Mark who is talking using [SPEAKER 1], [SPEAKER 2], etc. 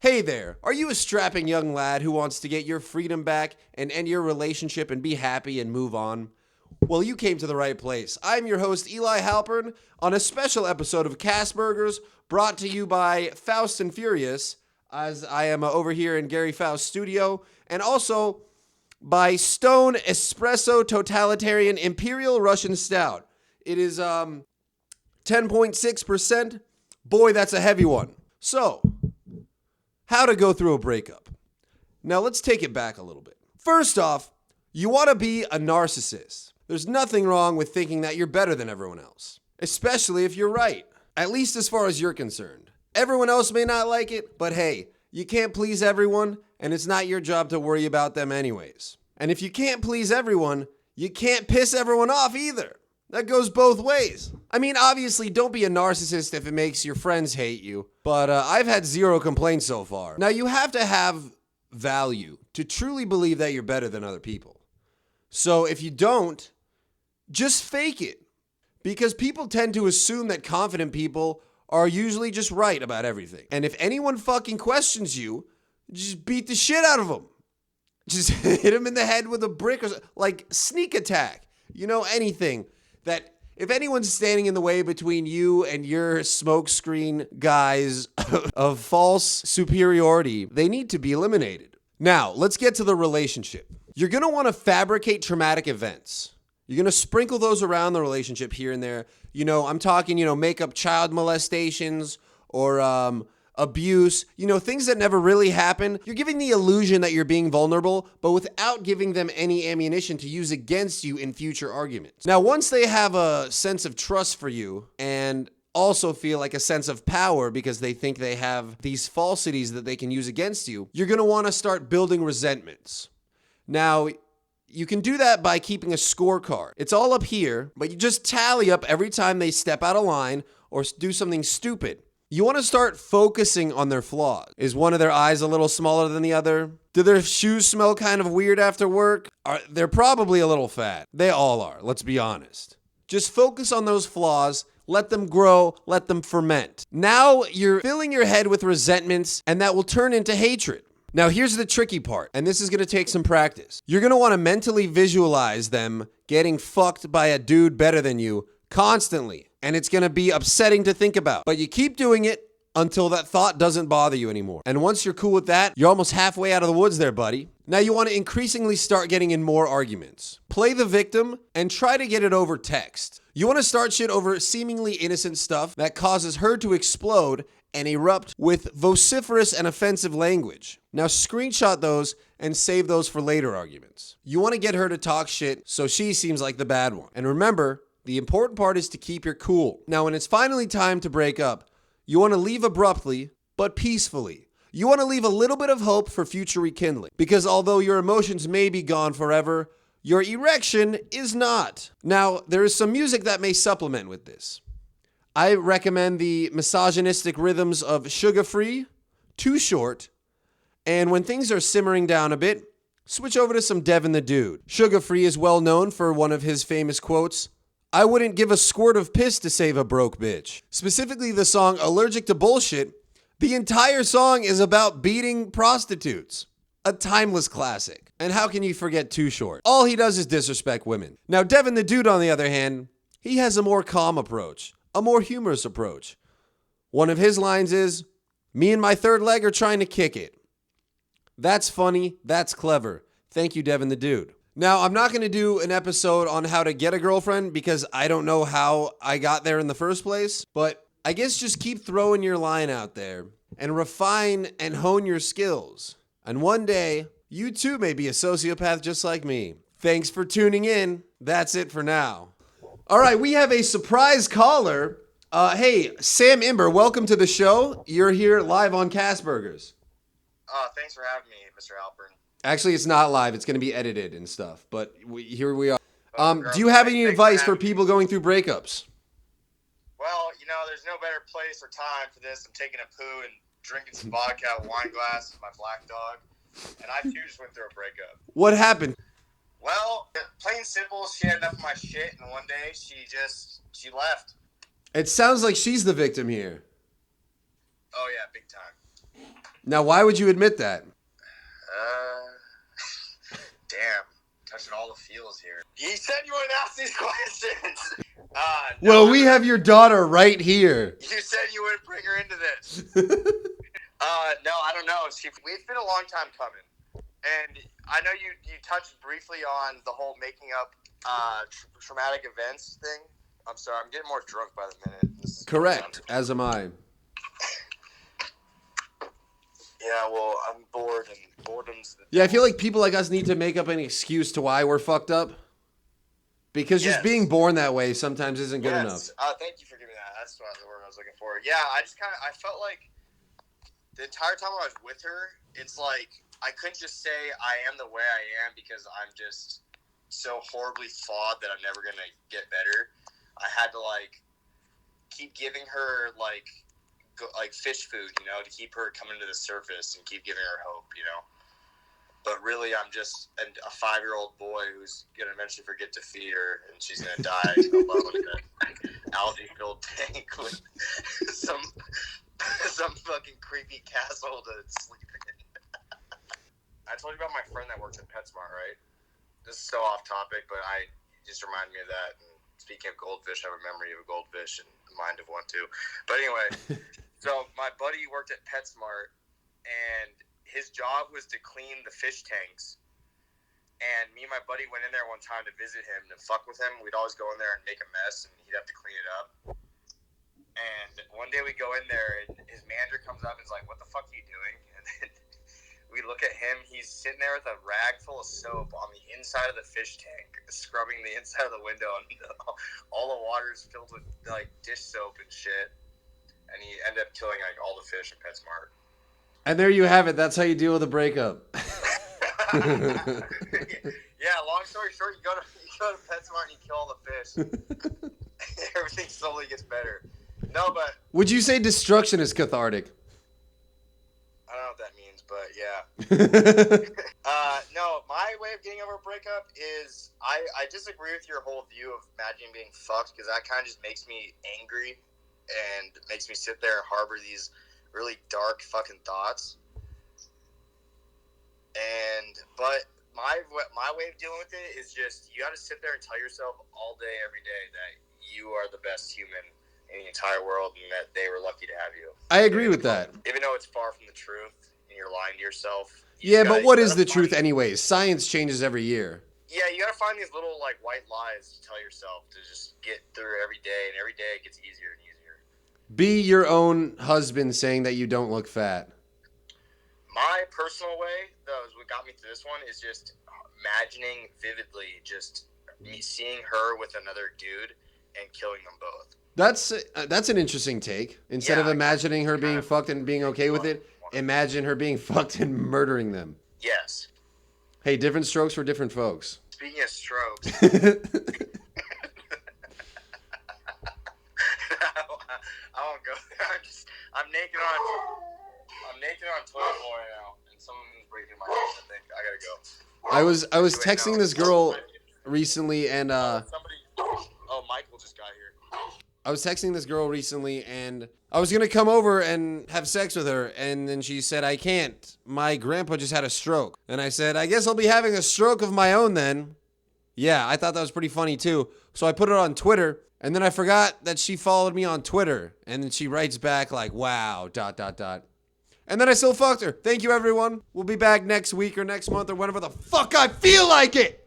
[SPEAKER 1] Hey there, are you a strapping young lad who wants to get your freedom back and end your relationship and be happy and move on? Well, you came to the right place. I'm your host, Eli Halpern, on a special episode of Castpergers brought to you by Faust and Furious, as I am over here in Gary Faust's studio, and also by Stone Espresso Totalitarian Imperial Russian Stout. It is 10.6%. Boy, that's a heavy one. So, how to go through a breakup. Now, let's take it back a little bit. First off, you want to be a narcissist. There's nothing wrong with thinking that you're better than everyone else, especially if you're right, at least as far as you're concerned. Everyone else may not like it, but hey, you can't please everyone, and it's not your job to worry about them anyways. And if you can't please everyone, you can't piss everyone off either. That goes both ways. I mean, obviously, don't be a narcissist if it makes your friends hate you, but I've had zero complaints so far. Now, you have to have value to truly believe that you're better than other people. So if you don't, just fake it. Because people tend to assume that confident people are usually just right about everything. And if anyone fucking questions you, just beat the shit out of them. Just hit them in the head with a brick or like sneak attack. You know, anything. That if anyone's standing in the way between you and your smokescreen guys of false superiority, they need to be eliminated. Now, let's get to the relationship. You're going to want to fabricate traumatic events. You're going to sprinkle those around the relationship here and there. You know, I'm talking, make up child molestations or abuse, things that never really happen. You're giving the illusion that you're being vulnerable, but without giving them any ammunition to use against you in future arguments. Now, once they have a sense of trust for you and also feel like a sense of power because they think they have these falsities that they can use against you, you're going to want to start building resentments. Now, you can do that by keeping a scorecard. It's all up here, but you just tally up every time they step out of line or do something stupid. You want to start focusing on their flaws. Is one of their eyes a little smaller than the other? Do their shoes smell kind of weird after work? They're probably a little fat. They all are, let's be honest. Just focus on those flaws. Let them grow. Let them ferment. Now you're filling your head with resentments, and that will turn into hatred. Now here's the tricky part, and this is going to take some practice. You're going to want to mentally visualize them getting fucked by a dude better than you constantly. And it's going to be upsetting to think about. But you keep doing it until that thought doesn't bother you anymore. And once you're cool with that, you're almost halfway out of the woods there, buddy. Now you want to increasingly start getting in more arguments. Play the victim and try to get it over text. You want to start shit over seemingly innocent stuff that causes her to explode and erupt with vociferous and offensive language. Now screenshot those and save those for later arguments. You want to get her to talk shit so she seems like the bad one. And remember, the important part is to keep your cool. Now, when it's finally time to break up, you want to leave abruptly, but peacefully. You want to leave a little bit of hope for future rekindling. Because although your emotions may be gone forever, your erection is not. Now, there is some music that may supplement with this. I recommend the misogynistic rhythms of Sugar Free, Too Short, and when things are simmering down a bit, switch over to some Devin the Dude. Sugar Free is well known for one of his famous quotes, "I wouldn't give a squirt of piss to save a broke bitch." Specifically the song Allergic to Bullshit, the entire song is about beating prostitutes. A timeless classic. And how can you forget Too Short? All he does is disrespect women. Now Devin the Dude, on the other hand, he has a more calm approach, a more humorous approach. One of his lines is, "Me and my third leg are trying to kick it." That's funny, that's clever. Thank you, Devin the Dude. Now, I'm not going to do an episode on how to get a girlfriend because I don't know how I got there in the first place, but I guess just keep throwing your line out there and refine and hone your skills. And one day, you too may be a sociopath just like me. Thanks for tuning in. That's it for now. All right, we have a surprise caller. Hey, Sam Imber, welcome to the show. You're here live on Castpergers.
[SPEAKER 2] Thanks for having me, Mr. Halpern.
[SPEAKER 1] Actually, it's not live. It's going to be edited and stuff, but here we are. Do you have any advice for people going through breakups?
[SPEAKER 2] Well, there's no better place or time for this. I'm taking a poo and drinking some vodka out of a wine glass with my black dog, and I too just went through a breakup.
[SPEAKER 1] What happened?
[SPEAKER 2] Well, plain simple, she had enough of my shit, and one day she left.
[SPEAKER 1] It sounds like she's the victim here.
[SPEAKER 2] Oh, yeah, big time.
[SPEAKER 1] Now, why would you admit that?
[SPEAKER 2] Damn. Touching all the feels here. You said you wouldn't ask these questions.
[SPEAKER 1] Well, we have your daughter right here.
[SPEAKER 2] You said you wouldn't bring her into this. No, I don't know. It's been a long time coming. And I know you touched briefly on the whole making up traumatic events thing. I'm sorry, I'm getting more drunk by the minute.
[SPEAKER 1] Correct, as am I.
[SPEAKER 2] Yeah, well, I'm bored, and boredom's the
[SPEAKER 1] Yeah, I feel like people like us need to make up an excuse to why we're fucked up. Because just being born that way sometimes isn't good enough.
[SPEAKER 2] Thank you for giving me that. That's what the word I was looking for. Yeah, I felt like the entire time I was with her, it's like I couldn't just say I am the way I am because I'm just so horribly flawed that I'm never going to get better. I had to, like, keep giving her, like fish food, you know, to keep her coming to the surface and keep giving her hope, you know. But really, I'm just a 5-year-old boy who's going to eventually forget to feed her, and she's going to die alone in an algae-filled tank with some fucking creepy castle to sleep in. I told you about my friend that works at PetSmart, right? This is so off topic, but I just reminded me of that. And speaking of goldfish, I have a memory of a goldfish and the mind of one too. But anyway, so my buddy worked at PetSmart, and his job was to clean the fish tanks. And me and my buddy went in there one time to visit him and fuck with him. We'd always go in there and make a mess, and he'd have to clean it up. And one day we go in there, and his manager comes up and is like, "What the fuck are you doing?" And then we look at him. He's sitting there with a rag full of soap on the inside of the fish tank, scrubbing the inside of the window, and all the water's filled with like dish soap and shit. And he ended up killing like all the fish in PetSmart.
[SPEAKER 1] And there you have it. That's how you deal with a breakup.
[SPEAKER 2] Yeah, long story short, you go to PetSmart and you kill all the fish. Everything slowly gets better. No, but
[SPEAKER 1] would you say destruction is cathartic?
[SPEAKER 2] I don't know what that means, but yeah. No, my way of getting over a breakup is I disagree with your whole view of imagining being fucked, because that kind of just makes me angry and makes me sit there and harbor these really dark fucking thoughts. But my way of dealing with it is just you got to sit there and tell yourself all day, every day that you are the best human in the entire world and that they were lucky to have you.
[SPEAKER 1] I agree with that.
[SPEAKER 2] Even though it's far from the truth and you're lying to yourself.
[SPEAKER 1] Yeah, but what is the truth anyways? Science changes every year.
[SPEAKER 2] Yeah, you got to find these little like white lies to tell yourself to just get through every day, and every day it gets easier and easier.
[SPEAKER 1] Be your own husband saying that you don't look fat. My
[SPEAKER 2] personal way, though, what got me to this one is just imagining vividly just me seeing her with another dude and killing them both.
[SPEAKER 1] That's an interesting take. Instead of imagining her being fucked and being okay with it, imagine her being fucked and murdering them.
[SPEAKER 2] Yes.
[SPEAKER 1] Hey, different strokes for different folks.
[SPEAKER 2] Speaking of strokes. I won't go there. I'm naked on toilet bowl right now, and someone's breaking my house. I think I gotta go.
[SPEAKER 1] I was texting this girl recently, and
[SPEAKER 2] Michael just got here.
[SPEAKER 1] I was texting this girl recently, and I was gonna come over and have sex with her, and then she said, "I can't. My grandpa just had a stroke." And I said, "I guess I'll be having a stroke of my own then." Yeah, I thought that was pretty funny too. So I put it on Twitter, and then I forgot that she followed me on Twitter, and then she writes back like, "Wow, ... And then I still fucked her. Thank you, everyone. We'll be back next week or next month or whenever the fuck I feel like it.